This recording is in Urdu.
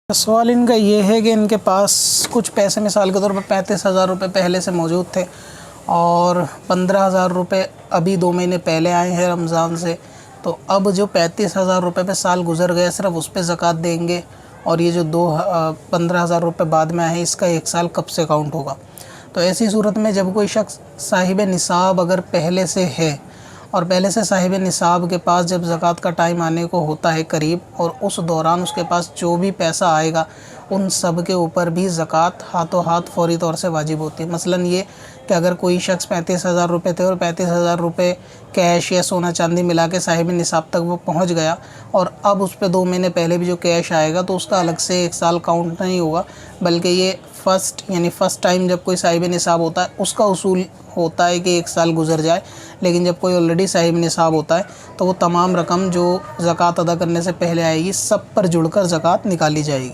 سوال ان کا یہ ہے کہ ان کے پاس کچھ پیسے مثال کے طور پر 35,000 روپے پہلے سے موجود تھے اور 15,000 روپے ابھی 2 مہینے پہلے آئے ہیں رمضان سے، تو اب جو 35,000 روپے پہ سال گزر گئے صرف اس پہ زکوٰۃ دیں گے، اور یہ جو 15,000 روپے بعد میں آئے ہیں اس کا 1 سال کب سے کاؤنٹ ہوگا؟ تو ایسی صورت میں جب کوئی شخص صاحب نصاب اگر پہلے سے ہے اور پہلے سے صاحب نصاب کے پاس جب زکوٰۃ کا ٹائم آنے کو ہوتا ہے قریب، اور اس دوران اس کے پاس جو بھی پیسہ آئے گا ان سب کے اوپر بھی زکوٰۃ ہاتھوں ہاتھ فوری طور سے واجب ہوتی ہے۔ مثلاً یہ کہ اگر کوئی شخص 35,000 روپے تھے اور 35,000 روپے کیش یا سونا چاندی ملا کے صاحب نصاب تک وہ پہنچ گیا، اور اب اس پہ 2 مہینے پہلے بھی جو کیش آئے گا تو اس کا الگ سے 1 سال کاؤنٹ نہیں ہوگا، بلکہ یہ فرسٹ ٹائم جب کوئی صاحب نصاب ہوتا ہے اس کا اصول ہوتا ہے کہ 1 سال گزر جائے، لیکن جب کوئی آلریڈی صاحب نصاب ہوتا ہے تو وہ تمام رقم جو زکوٰۃ ادا کرنے سے پہلے آئے گی سب پر جڑ کر زکوٰۃ نکالی جائے گی۔